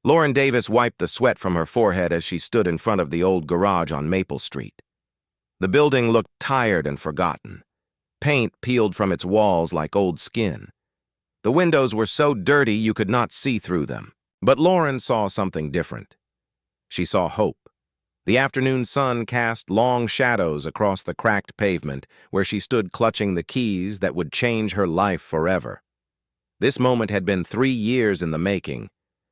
Lauren Davis wiped the sweat from her forehead as she stood in front of the old garage on Maple Street. The building looked tired and forgotten. Paint peeled from its walls like old skin. The windows were so dirty you could not see through them. But Lauren saw something different. She saw hope. The afternoon sun cast long shadows across the cracked pavement where she stood clutching the keys that would change her life forever. This moment had been 3 years in the making,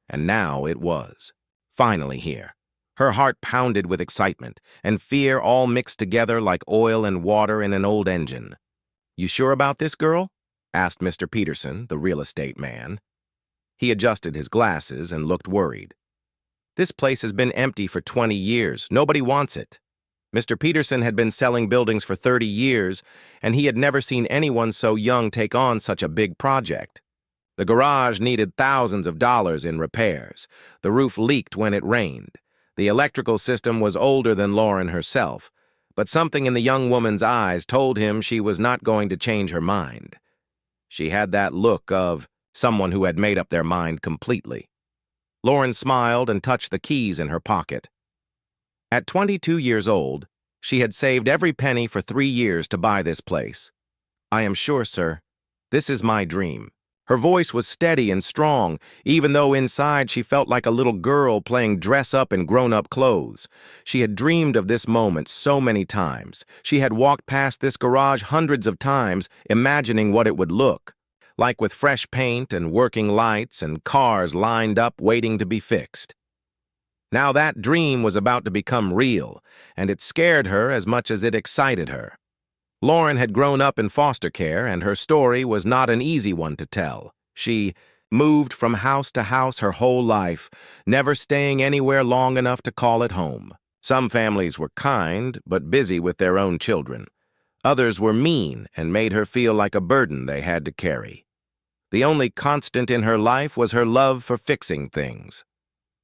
and now it was. Finally here. Her heart pounded with excitement, and fear all mixed together like oil and water in an old engine. "You sure about this, girl?" asked Mr. Peterson, the real estate man. He adjusted his glasses and looked worried. "This place has been empty for 20 years. Nobody wants it." Mr. Peterson had been selling buildings for 30 years, and he had never seen anyone so young take on such a big project. The garage needed thousands of dollars in repairs. The roof leaked when it rained. The electrical system was older than Lauren herself, but something in the young woman's eyes told him she was not going to change her mind. She had that look of someone who had made up their mind completely. Lauren smiled and touched the keys in her pocket. At 22 years old, she had saved every penny for 3 years to buy this place. "I am sure, sir. This is my dream." Her voice was steady and strong, even though inside she felt like a little girl playing dress-up in grown-up clothes. She had dreamed of this moment so many times. She had walked past this garage hundreds of times, imagining what it would look like, with fresh paint and working lights and cars lined up waiting to be fixed. Now that dream was about to become real, and it scared her as much as it excited her. Lauren had grown up in foster care, and her story was not an easy one to tell. She moved from house to house her whole life, never staying anywhere long enough to call it home. Some families were kind, but busy with their own children. Others were mean and made her feel like a burden they had to carry. The only constant in her life was her love for fixing things.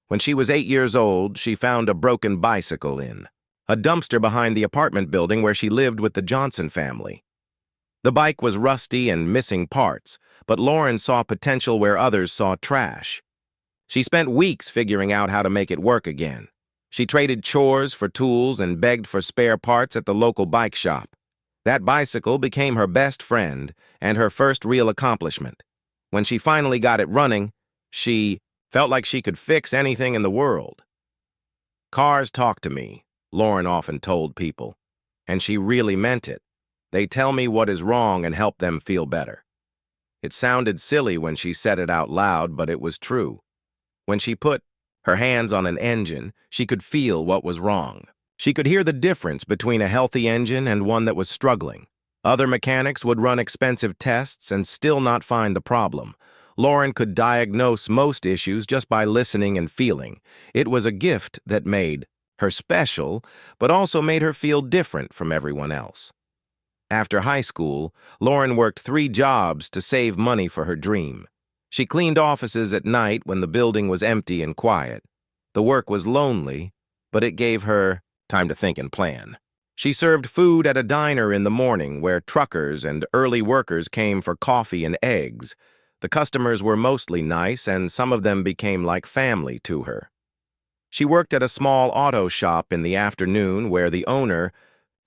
When she was 8 years old, she found a broken bicycle in a dumpster behind the apartment building where she lived with the Johnson family. The bike was rusty and missing parts, but Lauren saw potential where others saw trash. She spent weeks figuring out how to make it work again. She traded chores for tools and begged for spare parts at the local bike shop. That bicycle became her best friend and her first real accomplishment. When she finally got it running, she felt like she could fix anything in the world. "Cars talk to me," Lauren often told people, and she really meant it. "They tell me what is wrong and help them feel better." It sounded silly when she said it out loud, but it was true. When she put her hands on an engine, she could feel what was wrong. She could hear the difference between a healthy engine and one that was struggling. Other mechanics would run expensive tests and still not find the problem. Lauren could diagnose most issues just by listening and feeling. It was a gift that made her special, but also made her feel different from everyone else. After high school, Lauren worked 3 jobs to save money for her dream. She cleaned offices at night when the building was empty and quiet. The work was lonely, but it gave her time to think and plan. She served food at a diner in the morning where truckers and early workers came for coffee and eggs. The customers were mostly nice, and some of them became like family to her. She worked at a small auto shop in the afternoon where the owner,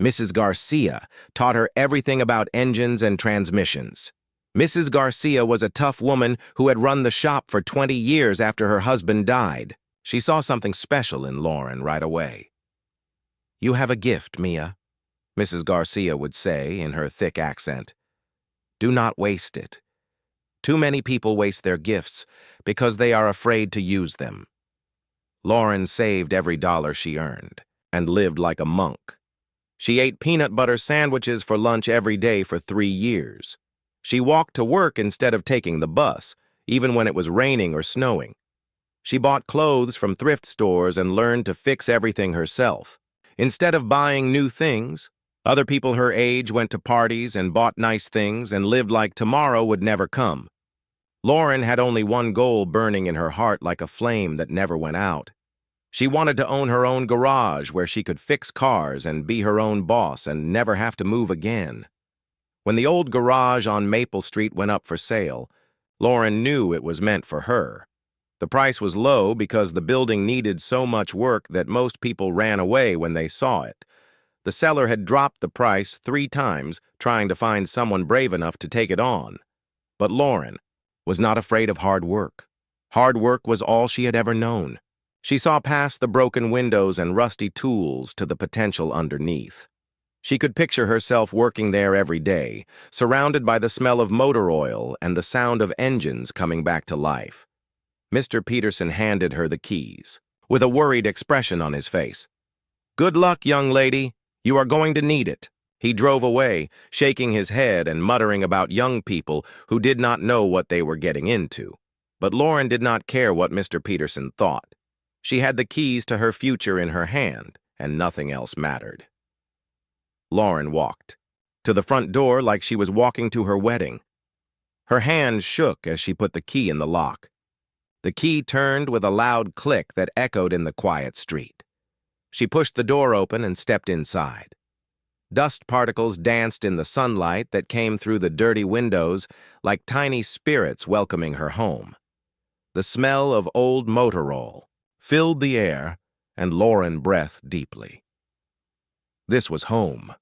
Mrs. Garcia, taught her everything about engines and transmissions. Mrs. Garcia was a tough woman who had run the shop for 20 years after her husband died. She saw something special in Lauren right away. "You have a gift, Mia," Mrs. Garcia would say in her thick accent. "Do not waste it. Too many people waste their gifts because they are afraid to use them." Lauren saved every dollar she earned and lived like a monk. She ate peanut butter sandwiches for lunch every day for 3 years. She walked to work instead of taking the bus, even when it was raining or snowing. She bought clothes from thrift stores and learned to fix everything herself. Instead of buying new things, other people her age went to parties and bought nice things and lived like tomorrow would never come. Lauren had only one goal burning in her heart like a flame that never went out. She wanted to own her own garage where she could fix cars and be her own boss and never have to move again. When the old garage on Maple Street went up for sale, Lauren knew it was meant for her. The price was low because the building needed so much work that most people ran away when they saw it. The seller had dropped the price 3 times, trying to find someone brave enough to take it on. But Lauren was not afraid of hard work. Hard work was all she had ever known. She saw past the broken windows and rusty tools to the potential underneath. She could picture herself working there every day, surrounded by the smell of motor oil and the sound of engines coming back to life. Mr. Peterson handed her the keys, with a worried expression on his face. "Good luck, young lady. You are going to need it." He drove away, shaking his head and muttering about young people who did not know what they were getting into. But Lauren did not care what Mr. Peterson thought. She had the keys to her future in her hand, and nothing else mattered. Lauren walked to the front door like she was walking to her wedding. Her hand shook as she put the key in the lock. The key turned with a loud click that echoed in the quiet street. She pushed the door open and stepped inside. Dust particles danced in the sunlight that came through the dirty windows like tiny spirits welcoming her home. The smell of old motor oil filled the air, and Lauren breathed deeply. This was home.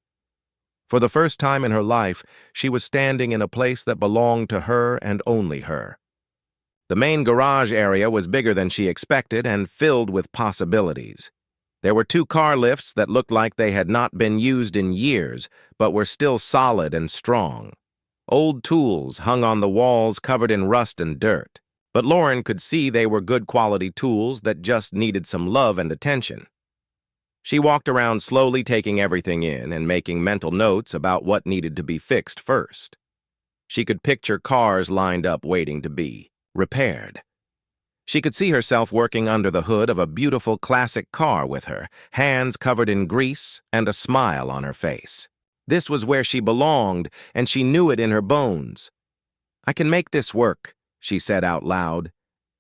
For the first time in her life, she was standing in a place that belonged to her and only her. The main garage area was bigger than she expected and filled with possibilities. There were 2 car lifts that looked like they had not been used in years, but were still solid and strong. Old tools hung on the walls covered in rust and dirt, but Lauren could see they were good quality tools that just needed some love and attention. She walked around slowly, taking everything in and making mental notes about what needed to be fixed first. She could picture cars lined up waiting to be repaired. She could see herself working under the hood of a beautiful classic car with her, hands covered in grease and a smile on her face. This was where she belonged, and she knew it in her bones. "I can make this work," she said out loud,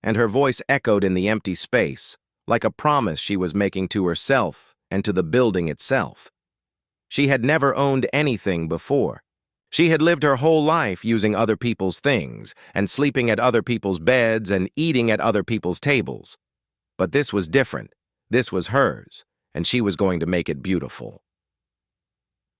and her voice echoed in the empty space, like a promise she was making to herself and to the building itself. She had never owned anything before. She had lived her whole life using other people's things and sleeping at other people's beds and eating at other people's tables. But this was different. This was hers, and she was going to make it beautiful.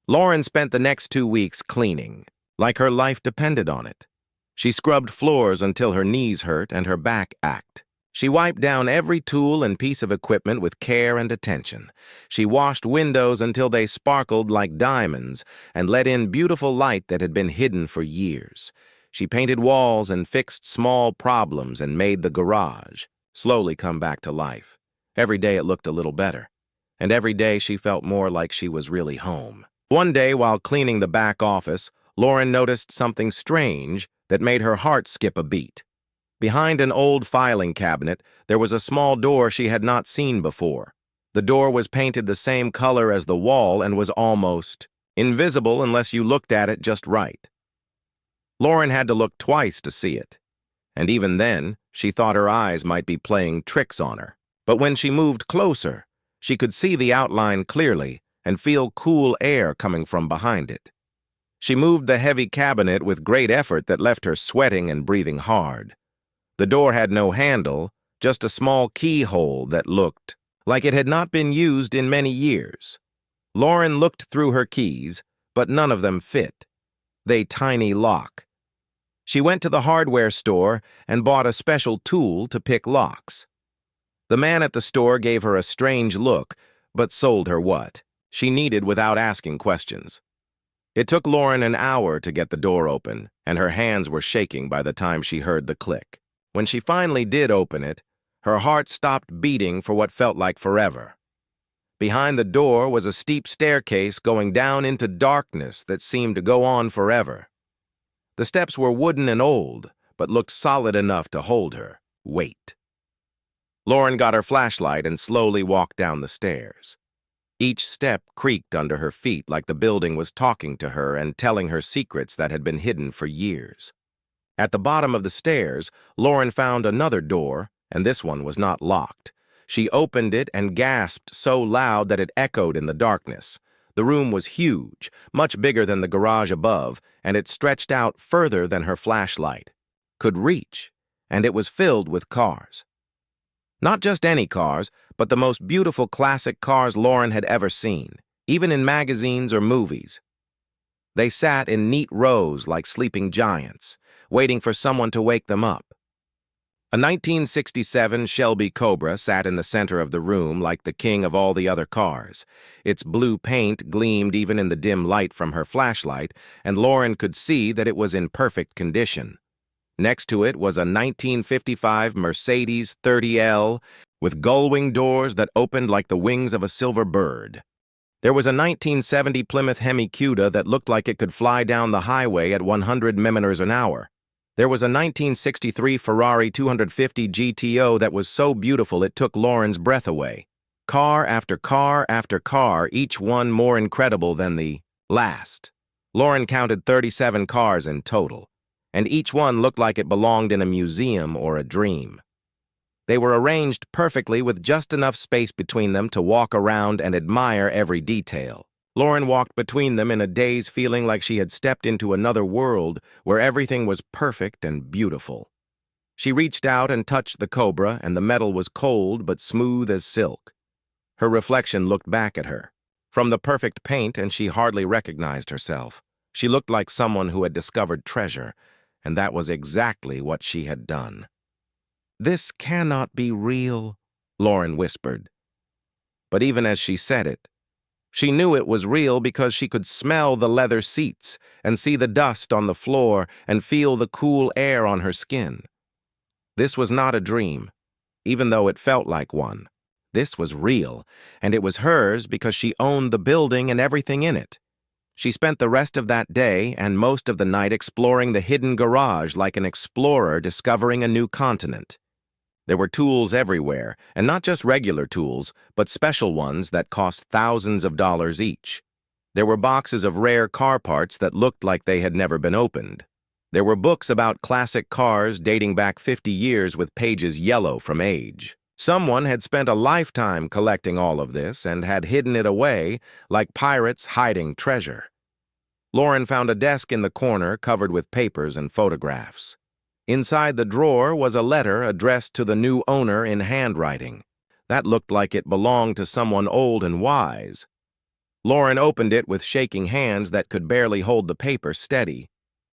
Lauren spent the next 2 weeks cleaning, like her life depended on it. She scrubbed floors until her knees hurt and her back ached. She wiped down every tool and piece of equipment with care and attention. She washed windows until they sparkled like diamonds and let in beautiful light that had been hidden for years. She painted walls and fixed small problems and made the garage slowly come back to life. Every day it looked a little better, and every day she felt more like she was really home. One day, while cleaning the back office, Lauren noticed something strange that made her heart skip a beat. Behind an old filing cabinet, there was a small door she had not seen before. The door was painted the same color as the wall and was almost invisible unless you looked at it just right. Lauren had to look twice to see it, and even then, she thought her eyes might be playing tricks on her. But when she moved closer, she could see the outline clearly and feel cool air coming from behind it. She moved the heavy cabinet with great effort that left her sweating and breathing hard. The door had no handle, just a small keyhole that looked like it had not been used in many years. Lauren looked through her keys, but none of them fit. They tiny lock. She went to the hardware store and bought a special tool to pick locks. The man at the store gave her a strange look, but sold her what she needed without asking questions. It took Lauren an hour to get the door open, and her hands were shaking by the time she heard the click. When she finally did open it, her heart stopped beating for what felt like forever. Behind the door was a steep staircase going down into darkness that seemed to go on forever. The steps were wooden and old, but looked solid enough to hold her. Wait. Lauren got her flashlight and slowly walked down the stairs. Each step creaked under her feet like the building was talking to her and telling her secrets that had been hidden for years. At the bottom of the stairs, Lauren found another door, and this one was not locked. She opened it and gasped so loud that it echoed in the darkness. The room was huge, much bigger than the garage above, and it stretched out further than her flashlight could reach, and it was filled with cars. Not just any cars, but the most beautiful classic cars Lauren had ever seen, even in magazines or movies. They sat in neat rows like sleeping giants, waiting for someone to wake them up. A 1967 Shelby Cobra sat in the center of the room like the king of all the other cars. Its blue paint gleamed even in the dim light from her flashlight, and Lauren could see that it was in perfect condition. Next to it was a 1955 Mercedes 30L with gull-wing doors that opened like the wings of a silver bird. There was a 1970 Plymouth Hemi Cuda that looked like it could fly down the highway at 100 miles an hour. There was a 1963 Ferrari 250 GTO that was so beautiful it took Lauren's breath away. Car after car after car, each one more incredible than the last. Lauren counted 37 cars in total, and each one looked like it belonged in a museum or a dream. They were arranged perfectly with just enough space between them to walk around and admire every detail. Lauren walked between them in a daze, feeling like she had stepped into another world where everything was perfect and beautiful. She reached out and touched the Cobra, and the metal was cold but smooth as silk. Her reflection looked back at her. From the perfect paint, and she hardly recognized herself. She looked like someone who had discovered treasure, and that was exactly what she had done. "This cannot be real," Lauren whispered. But even as she said it, she knew it was real because she could smell the leather seats and see the dust on the floor and feel the cool air on her skin. This was not a dream, even though it felt like one. This was real, and it was hers because she owned the building and everything in it. She spent the rest of that day and most of the night exploring the hidden garage like an explorer discovering a new continent. There were tools everywhere, and not just regular tools, but special ones that cost thousands of dollars each. There were boxes of rare car parts that looked like they had never been opened. There were books about classic cars dating back 50 years with pages yellow from age. Someone had spent a lifetime collecting all of this and had hidden it away like pirates hiding treasure. Lauren found a desk in the corner covered with papers and photographs. Inside the drawer was a letter addressed to the new owner in handwriting. That looked like it belonged to someone old and wise. Lauren opened it with shaking hands that could barely hold the paper steady.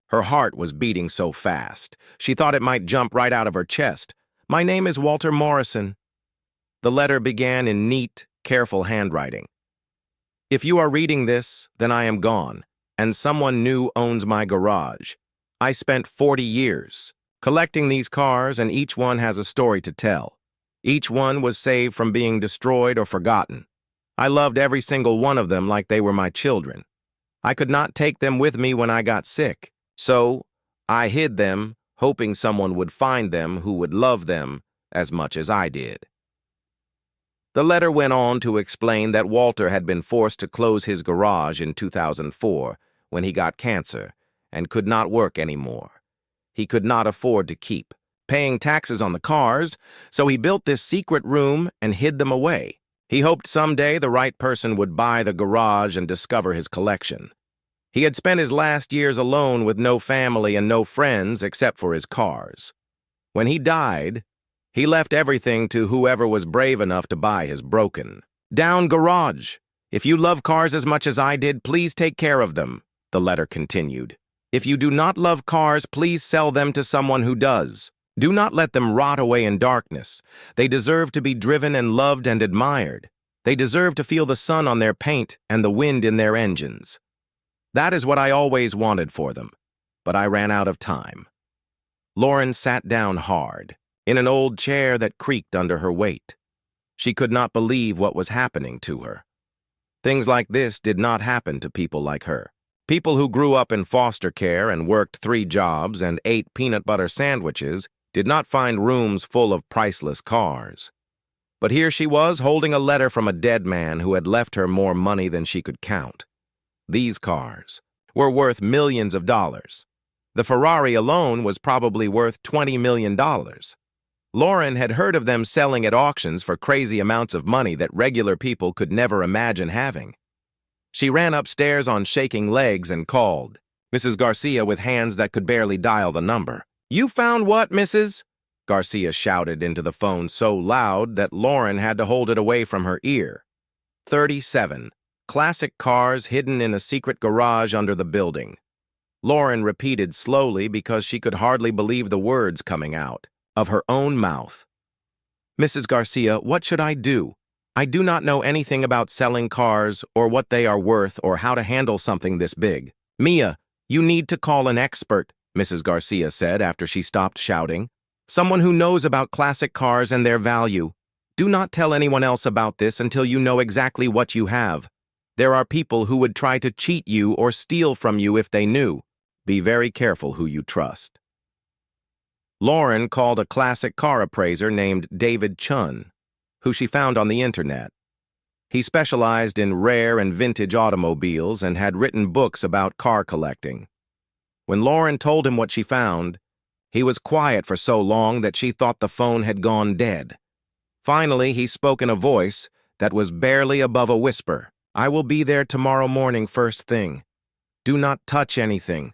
Her heart was beating so fast, she thought it might jump right out of her chest. "My name is Walter Morrison." The letter began in neat, careful handwriting. "If you are reading this, then I am gone, and someone new owns my garage. I spent 40 years collecting these cars, and each one has a story to tell. Each one was saved from being destroyed or forgotten. I loved every single one of them like they were my children. I could not take them with me when I got sick, so I hid them, hoping someone would find them who would love them as much as I did." The letter went on to explain that Walter had been forced to close his garage in 2004 when he got cancer and could not work anymore. He could not afford to keep paying taxes on the cars, so he built this secret room and hid them away. He hoped someday the right person would buy the garage and discover his collection. He had spent his last years alone with no family and no friends except for his cars. When he died, he left everything to whoever was brave enough to buy his broken down garage. "If you love cars as much as I did, please take care of them," the letter continued. "If you do not love cars, please sell them to someone who does. Do not let them rot away in darkness. They deserve to be driven and loved and admired. They deserve to feel the sun on their paint and the wind in their engines. That is what I always wanted for them, but I ran out of time." Lauren sat down hard, in an old chair that creaked under her weight. She could not believe what was happening to her. Things like this did not happen to people like her. People who grew up in foster care and worked 3 jobs and ate peanut butter sandwiches did not find rooms full of priceless cars. But here she was holding a letter from a dead man who had left her more money than she could count. These cars were worth millions of dollars. The Ferrari alone was probably worth $20 million. Lauren had heard of them selling at auctions for crazy amounts of money that regular people could never imagine having. She ran upstairs on shaking legs and called Mrs. Garcia with hands that could barely dial the number. "You found what, Mrs.?" Garcia shouted into the phone so loud that Lauren had to hold it away from her ear. 37. Classic cars hidden in a secret garage under the building. Lauren repeated slowly because she could hardly believe the words coming out of her own mouth. Mrs. Garcia, what should I do? I do not know anything about selling cars or what they are worth or how to handle something this big. Mia, you need to call an expert, Mrs. Garcia said after she stopped shouting. Someone who knows about classic cars and their value. Do not tell anyone else about this until you know exactly what you have. There are people who would try to cheat you or steal from you if they knew. Be very careful who you trust. Lauren called a classic car appraiser named David Chun, who she found on the internet. He specialized in rare and vintage automobiles and had written books about car collecting. When Lauren told him what she found, he was quiet for so long that she thought the phone had gone dead. Finally, he spoke in a voice that was barely above a whisper. I will be there tomorrow morning first thing. Do not touch anything.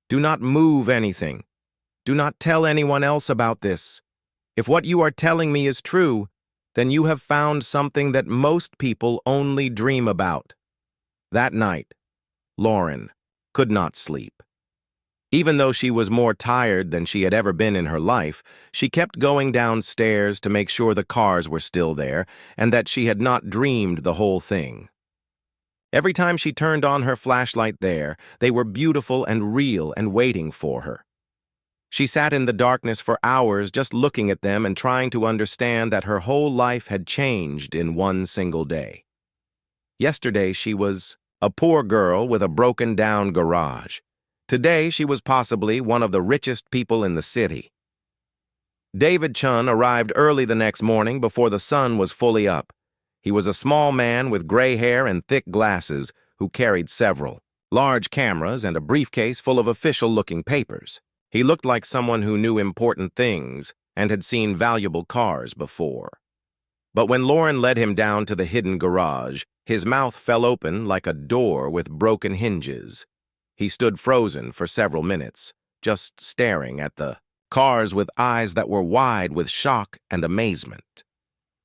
Do not move anything. Do not tell anyone else about this. If what you are telling me is true, then you have found something that most people only dream about. That night, Lauren could not sleep. Even though she was more tired than she had ever been in her life, she kept going downstairs to make sure the cars were still there and that she had not dreamed the whole thing. Every time she turned on her flashlight there, they were beautiful and real and waiting for her. She sat in the darkness for hours just looking at them and trying to understand that her whole life had changed in one single day. Yesterday she was a poor girl with a broken-down garage. Today she was possibly one of the richest people in the city. David Chun arrived early the next morning before the sun was fully up. He was a small man with gray hair and thick glasses who carried several large cameras and a briefcase full of official-looking papers. He looked like someone who knew important things and had seen valuable cars before. But when Lauren led him down to the hidden garage, his mouth fell open like a door with broken hinges. He stood frozen for several minutes, just staring at the cars with eyes that were wide with shock and amazement.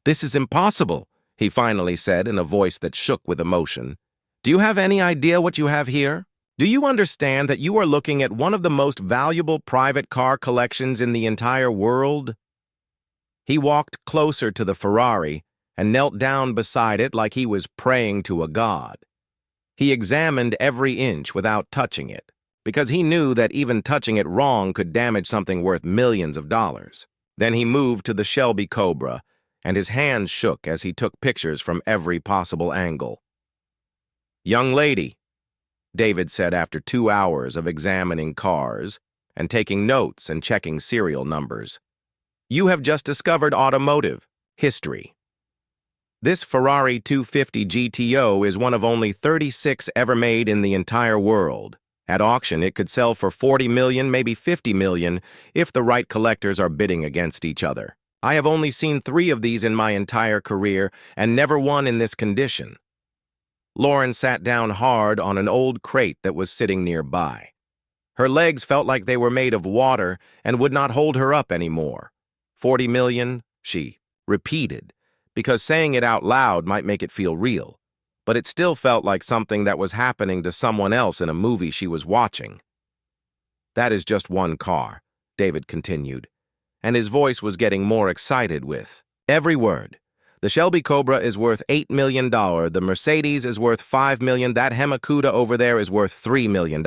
This is impossible, he finally said in a voice that shook with emotion. Do you have any idea what you have here? Do you understand that you are looking at one of the most valuable private car collections in the entire world? He walked closer to the Ferrari and knelt down beside it like he was praying to a god. He examined every inch without touching it, because he knew that even touching it wrong could damage something worth millions of dollars. Then he moved to the Shelby Cobra, and his hands shook as he took pictures from every possible angle. Young lady, David said after 2 hours of examining cars and taking notes and checking serial numbers. You have just discovered automotive history. This Ferrari 250 GTO is one of only 36 ever made in the entire world. At auction, it could sell for 40 million, maybe 50 million, if the right collectors are bidding against each other. I have only seen 3 of these in my entire career, and never one in this condition. Lauren sat down hard on an old crate that was sitting nearby. Her legs felt like they were made of water and would not hold her up anymore. 40 million, she repeated, because saying it out loud might make it feel real, but it still felt like something that was happening to someone else in a movie she was watching. That is just one car, David continued, and his voice was getting more excited with every word. The Shelby Cobra is worth $8 million. The Mercedes is worth $5 million. That Hemacuda over there is worth $3 million.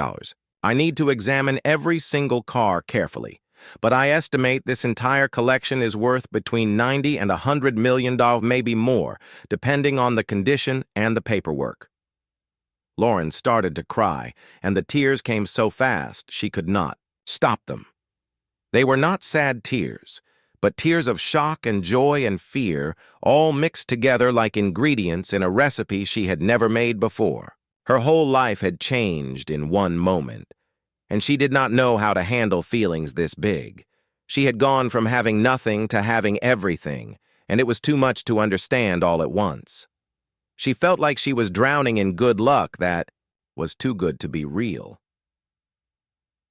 I need to examine every single car carefully, but I estimate this entire collection is worth between $90 and $100 million, maybe more, depending on the condition and the paperwork. Lauren started to cry, and the tears came so fast she could not stop them. They were not sad tears, but tears of shock and joy and fear, all mixed together like ingredients in a recipe she had never made before. Her whole life had changed in one moment, and she did not know how to handle feelings this big. She had gone from having nothing to having everything, and it was too much to understand all at once. She felt like she was drowning in good luck that was too good to be real.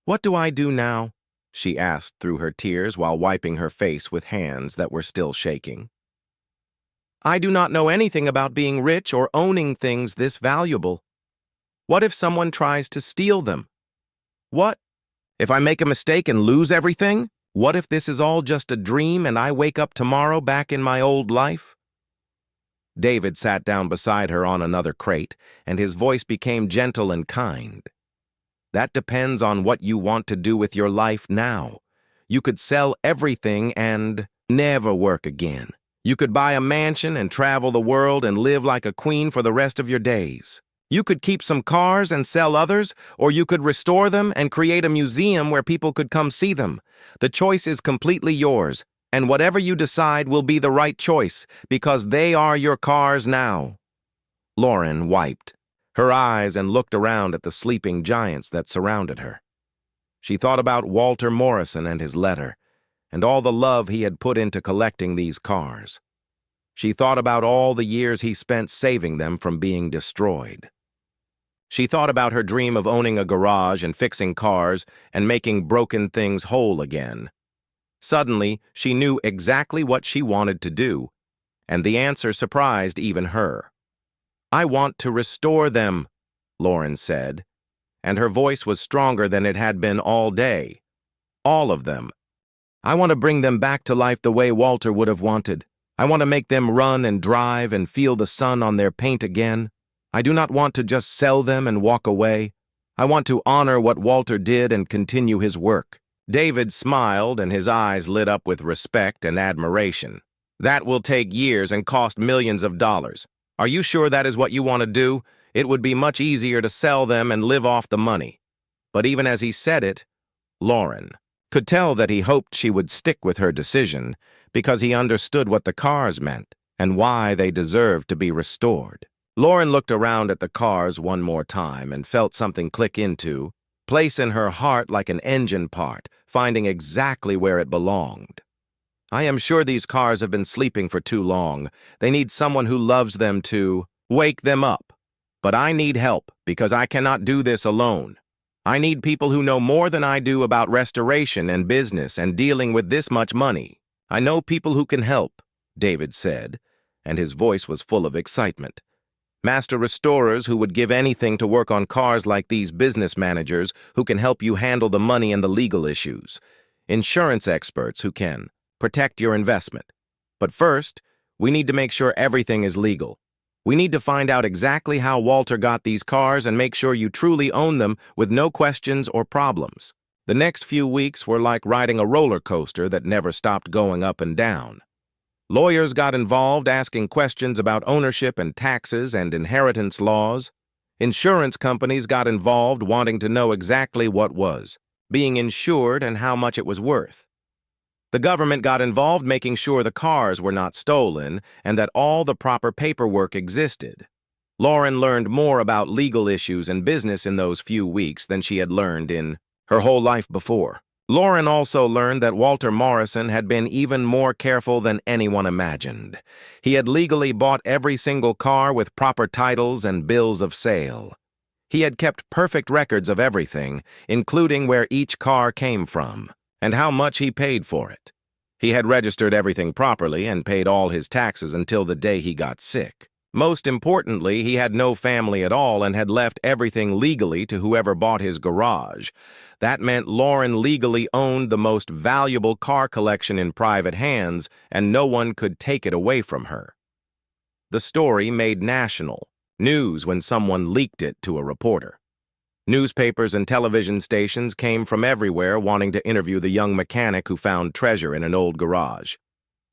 What do I do now? she asked through her tears while wiping her face with hands that were still shaking. I do not know anything about being rich or owning things this valuable. What if someone tries to steal them? What if I make a mistake and lose everything? What if this is all just a dream and I wake up tomorrow back in my old life? David sat down beside her on another crate, and his voice became gentle and kind. That depends on what you want to do with your life now. You could sell everything and never work again. You could buy a mansion and travel the world and live like a queen for the rest of your days. You could keep some cars and sell others, or you could restore them and create a museum where people could come see them. The choice is completely yours, and whatever you decide will be the right choice, because they are your cars now. Lauren wiped her eyes and looked around at the sleeping giants that surrounded her. She thought about Walter Morrison and his letter, and all the love he had put into collecting these cars. She thought about all the years he spent saving them from being destroyed. She thought about her dream of owning a garage and fixing cars and making broken things whole again. Suddenly, she knew exactly what she wanted to do, and the answer surprised even her. I want to restore them, Lauren said, and her voice was stronger than it had been all day. All of them. I want to bring them back to life the way Walter would have wanted. I want to make them run and drive and feel the sun on their paint again. I do not want to just sell them and walk away. I want to honor what Walter did and continue his work. David smiled, and his eyes lit up with respect and admiration. That will take years and cost millions of dollars. Are you sure that is what you want to do? It would be much easier to sell them and live off the money. But even as he said it, Lauren could tell that he hoped she would stick with her decision because he understood what the cars meant and why they deserved to be restored. Lauren looked around at the cars one more time and felt something click into place in her heart like an engine part, finding exactly where it belonged. I am sure these cars have been sleeping for too long. They need someone who loves them to wake them up. But I need help because I cannot do this alone. I need people who know more than I do about restoration and business and dealing with this much money. I know people who can help, David said, and his voice was full of excitement. Master restorers who would give anything to work on cars like these business managers who can help you handle the money and the legal issues. Insurance experts who can protect your investment. But first, we need to make sure everything is legal. We need to find out exactly how Walter got these cars and make sure you truly own them with no questions or problems. The next few weeks were like riding a roller coaster that never stopped going up and down. Lawyers got involved asking questions about ownership and taxes and inheritance laws. Insurance companies got involved wanting to know exactly what was being insured and how much it was worth. The government got involved making sure the cars were not stolen and that all the proper paperwork existed. Lauren learned more about legal issues and business in those few weeks than she had learned in her whole life before. Lauren also learned that Walter Morrison had been even more careful than anyone imagined. He had legally bought every single car with proper titles and bills of sale. He had kept perfect records of everything, including where each car came from and how much he paid for it. He had registered everything properly and paid all his taxes until the day he got sick. Most importantly, he had no family at all and had left everything legally to whoever bought his garage. That meant Lauren legally owned the most valuable car collection in private hands, and no one could take it away from her. The story made national news when someone leaked it to a reporter. Newspapers and television stations came from everywhere wanting to interview the young mechanic who found treasure in an old garage.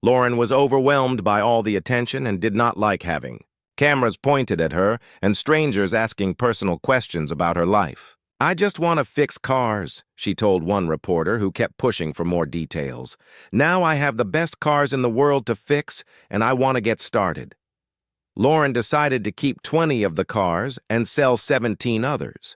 Lauren was overwhelmed by all the attention and did not like having cameras pointed at her and strangers asking personal questions about her life. I just want to fix cars, she told one reporter who kept pushing for more details. Now I have the best cars in the world to fix, and I want to get started. Lauren decided to keep 20 of the cars and sell 17 others.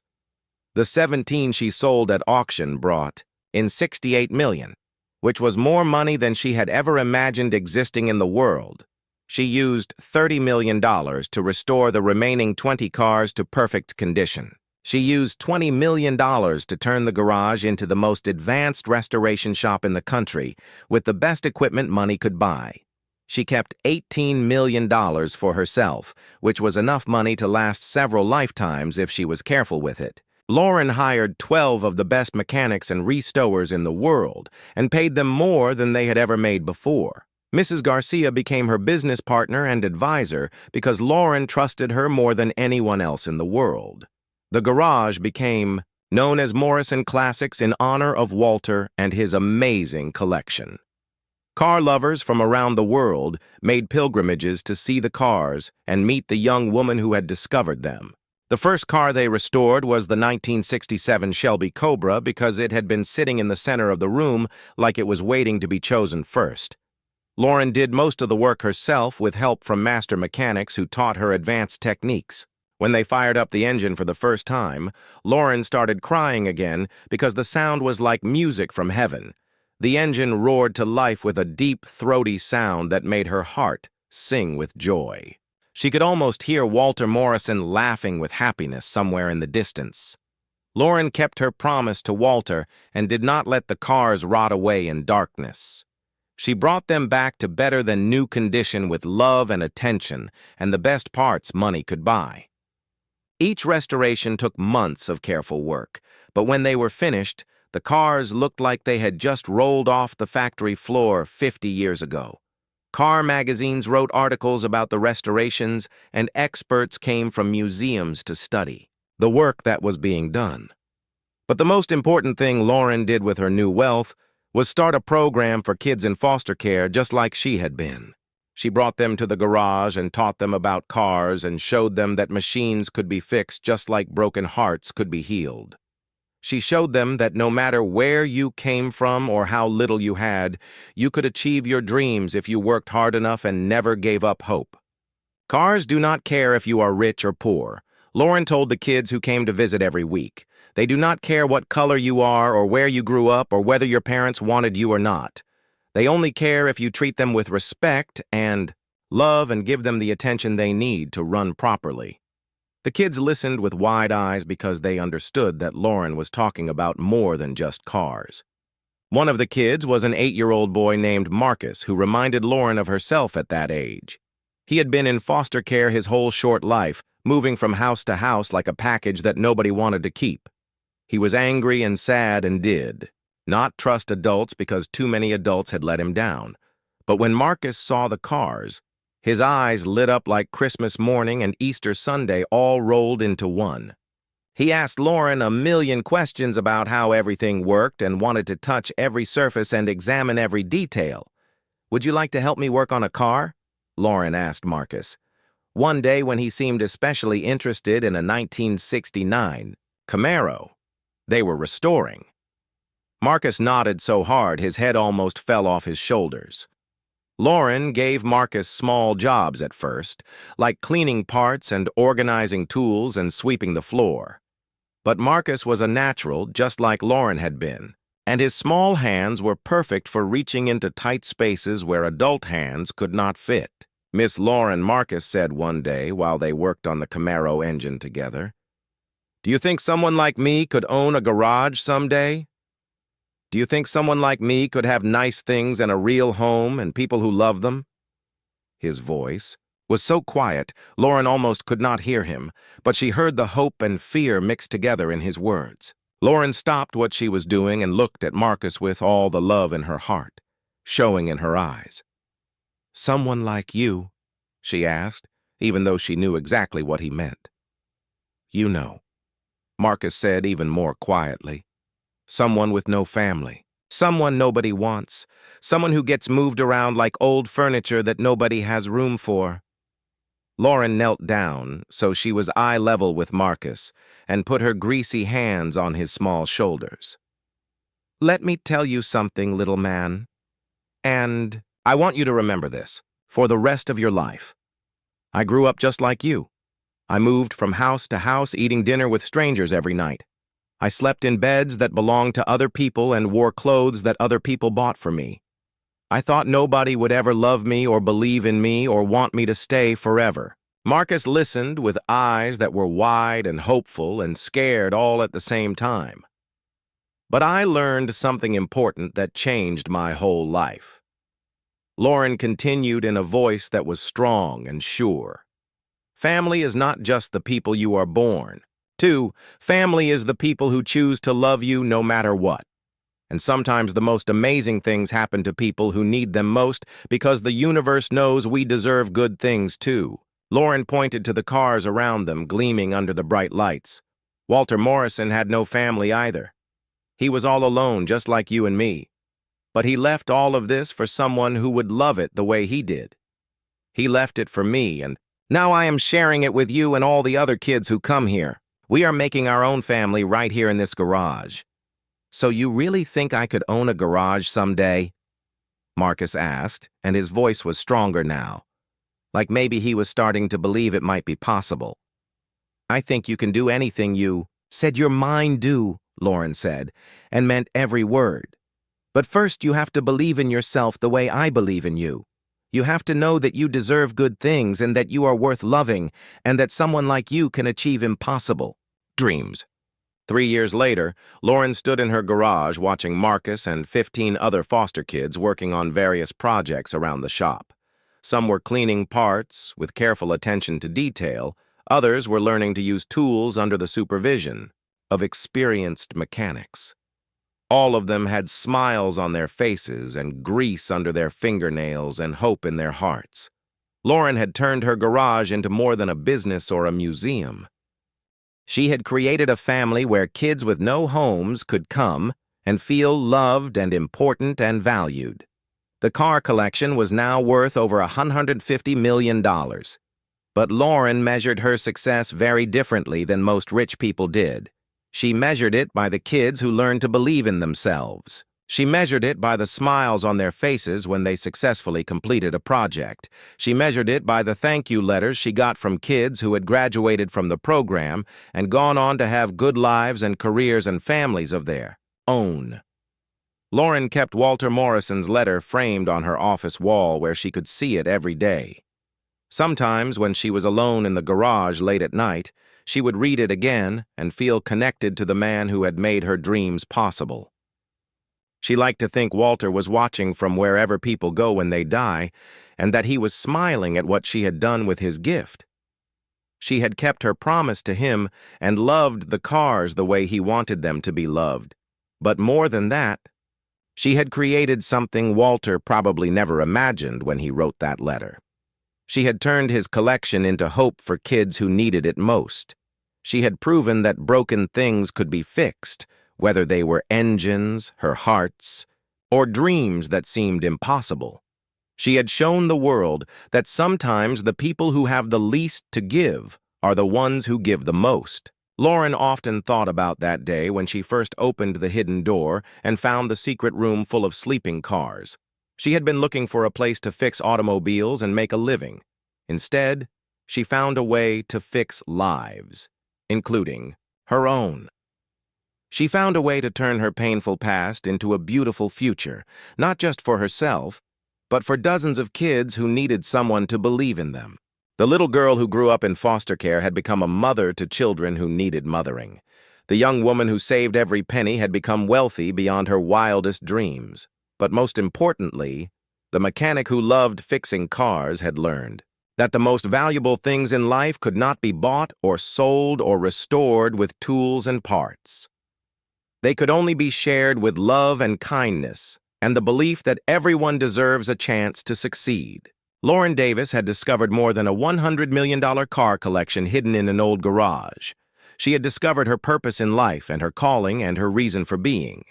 The 17 she sold at auction brought in $68 million, which was more money than she had ever imagined existing in the world. She used $30 million to restore the remaining 20 cars to perfect condition. She used $20 million to turn the garage into the most advanced restoration shop in the country, with the best equipment money could buy. She kept $18 million for herself, which was enough money to last several lifetimes if she was careful with it. Lauren hired 12 of the best mechanics and restorers in the world and paid them more than they had ever made before. Mrs. Garcia became her business partner and advisor because Lauren trusted her more than anyone else in the world. The garage became known as Morrison Classics in honor of Walter and his amazing collection. Car lovers from around the world made pilgrimages to see the cars and meet the young woman who had discovered them. The first car they restored was the 1967 Shelby Cobra because it had been sitting in the center of the room like it was waiting to be chosen first. Lauren did most of the work herself with help from master mechanics who taught her advanced techniques. When they fired up the engine for the first time, Lauren started crying again because the sound was like music from heaven. The engine roared to life with a deep, throaty sound that made her heart sing with joy. She could almost hear Walter Morrison laughing with happiness somewhere in the distance. Lauren kept her promise to Walter and did not let the cars rot away in darkness. She brought them back to better than new condition with love and attention and the best parts money could buy. Each restoration took months of careful work, but when they were finished, the cars looked like they had just rolled off the factory floor 50 years ago. Car magazines wrote articles about the restorations, and experts came from museums to study the work that was being done. But the most important thing Lauren did with her new wealth was start a program for kids in foster care just like she had been. She brought them to the garage and taught them about cars and showed them that machines could be fixed just like broken hearts could be healed. She showed them that no matter where you came from or how little you had, you could achieve your dreams if you worked hard enough and never gave up hope. Cars do not care if you are rich or poor, Lauren told the kids who came to visit every week. They do not care what color you are or where you grew up or whether your parents wanted you or not. They only care if you treat them with respect and love and give them the attention they need to run properly. The kids listened with wide eyes because they understood that Lauren was talking about more than just cars. One of the kids was an 8-year-old boy named Marcus who reminded Lauren of herself at that age. He had been in foster care his whole short life, moving from house to house like a package that nobody wanted to keep. He was angry and sad and did not trust adults because too many adults had let him down. But when Marcus saw the cars, his eyes lit up like Christmas morning and Easter Sunday all rolled into one. He asked Lauren a million questions about how everything worked and wanted to touch every surface and examine every detail. "Would you like to help me work on a car?" Lauren asked Marcus. One day when he seemed especially interested in a 1969 Camaro they were restoring. Marcus nodded so hard his head almost fell off his shoulders. Lauren gave Marcus small jobs at first, like cleaning parts and organizing tools and sweeping the floor. But Marcus was a natural, just like Lauren had been, and his small hands were perfect for reaching into tight spaces where adult hands could not fit. Miss Lauren, Marcus said one day while they worked on the Camaro engine together, "Do you think someone like me could own a garage someday? Do you think someone like me could have nice things and a real home and people who love them?" His voice was so quiet, Lauren almost could not hear him, but she heard the hope and fear mixed together in his words. Lauren stopped what she was doing and looked at Marcus with all the love in her heart, showing in her eyes. "Someone like you?" she asked, even though she knew exactly what he meant. "You know," Marcus said even more quietly. "Someone with no family. Someone nobody wants. Someone who gets moved around like old furniture that nobody has room for." Lauren knelt down, so she was eye level with Marcus, and put her greasy hands on his small shoulders. "Let me tell you something, little man. And I want you to remember this, for the rest of your life. I grew up just like you. I moved from house to house eating dinner with strangers every night. I slept in beds that belonged to other people and wore clothes that other people bought for me. I thought nobody would ever love me or believe in me or want me to stay forever. Marcus listened with eyes that were wide and hopeful and scared all at the same time. But I learned something important that changed my whole life. Lauren continued in a voice that was strong and sure. Family is not just the people you are born. 2, family is the people who choose to love you no matter what. And sometimes the most amazing things happen to people who need them most because the universe knows we deserve good things too. Lauren pointed to the cars around them, gleaming under the bright lights. Walter Morrison had no family either. He was all alone, just like you and me. But he left all of this for someone who would love it the way he did. He left it for me, and now I am sharing it with you and all the other kids who come here. We are making our own family right here in this garage. So you really think I could own a garage someday? Marcus asked, and his voice was stronger now, like maybe he was starting to believe it might be possible. I think you can do anything you said your mind do, Lauren said, and meant every word. But first you have to believe in yourself the way I believe in you. You have to know that you deserve good things and that you are worth loving and that someone like you can achieve impossible dreams. 3 years later, Lauren stood in her garage watching Marcus and 15 other foster kids working on various projects around the shop. Some were cleaning parts with careful attention to detail. Others were learning to use tools under the supervision of experienced mechanics. All of them had smiles on their faces and grease under their fingernails and hope in their hearts. Lauren had turned her garage into more than a business or a museum. She had created a family where kids with no homes could come and feel loved and important and valued. The car collection was now worth over $150 million. But Lauren measured her success very differently than most rich people did. She measured it by the kids who learned to believe in themselves. She measured it by the smiles on their faces when they successfully completed a project. She measured it by the thank you letters she got from kids who had graduated from the program and gone on to have good lives and careers and families of their own. Lauren kept Walter Morrison's letter framed on her office wall where she could see it every day. Sometimes, when she was alone in the garage late at night, she would read it again and feel connected to the man who had made her dreams possible. She liked to think Walter was watching from wherever people go when they die, and that he was smiling at what she had done with his gift. She had kept her promise to him and loved the cars the way he wanted them to be loved. But more than that, she had created something Walter probably never imagined when he wrote that letter. She had turned his collection into hope for kids who needed it most. She had proven that broken things could be fixed, whether they were engines, her hearts, or dreams that seemed impossible. She had shown the world that sometimes the people who have the least to give are the ones who give the most. Lauren often thought about that day when she first opened the hidden door and found the secret room full of sleeping cars. She had been looking for a place to fix automobiles and make a living. Instead, she found a way to fix lives, including her own. She found a way to turn her painful past into a beautiful future, not just for herself, but for dozens of kids who needed someone to believe in them. The little girl who grew up in foster care had become a mother to children who needed mothering. The young woman who saved every penny had become wealthy beyond her wildest dreams. But most importantly, the mechanic who loved fixing cars had learned that the most valuable things in life could not be bought or sold or restored with tools and parts. They could only be shared with love and kindness, and the belief that everyone deserves a chance to succeed. Lauren Davis had discovered more than a $100 million car collection hidden in an old garage. She had discovered her purpose in life and her calling and her reason for being.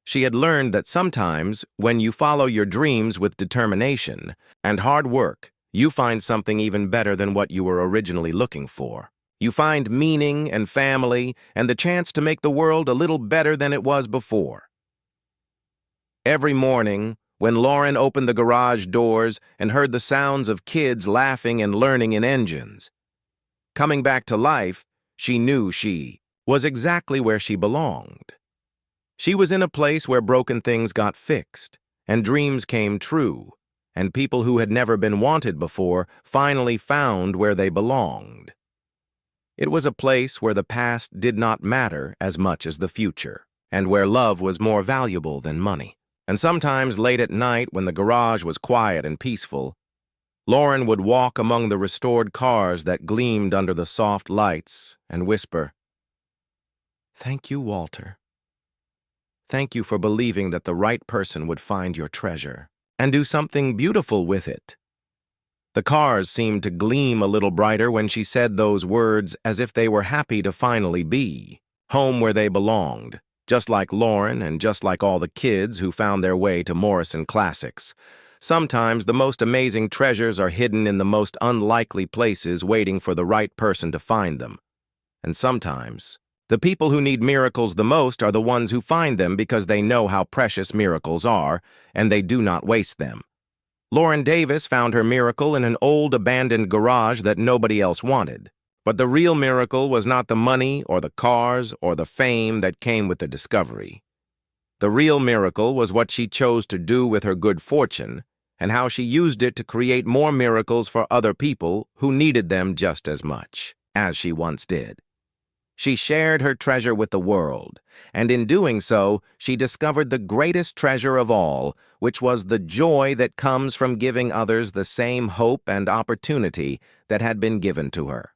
She had learned that sometimes, when you follow your dreams with determination and hard work, you find something even better than what you were originally looking for. You find meaning and family and the chance to make the world a little better than it was before. Every morning, when Lauren opened the garage doors and heard the sounds of kids laughing and learning in engines, coming back to life, she knew she was exactly where she belonged. She was in a place where broken things got fixed, and dreams came true, and people who had never been wanted before finally found where they belonged. It was a place where the past did not matter as much as the future, and where love was more valuable than money. And sometimes late at night, when the garage was quiet and peaceful, Lauren would walk among the restored cars that gleamed under the soft lights and whisper, "Thank you, Walter. Thank you for believing that the right person would find your treasure and do something beautiful with it." The cars seemed to gleam a little brighter when she said those words, as if they were happy to finally be home where they belonged, just like Lauren and just like all the kids who found their way to Morrison Classics. Sometimes the most amazing treasures are hidden in the most unlikely places, waiting for the right person to find them. And sometimes the people who need miracles the most are the ones who find them because they know how precious miracles are, and they do not waste them. Lauren Davis found her miracle in an old abandoned garage that nobody else wanted. But the real miracle was not the money or the cars or the fame that came with the discovery. The real miracle was what she chose to do with her good fortune, and how she used it to create more miracles for other people who needed them just as much as she once did. She shared her treasure with the world, and in doing so, she discovered the greatest treasure of all, which was the joy that comes from giving others the same hope and opportunity that had been given to her.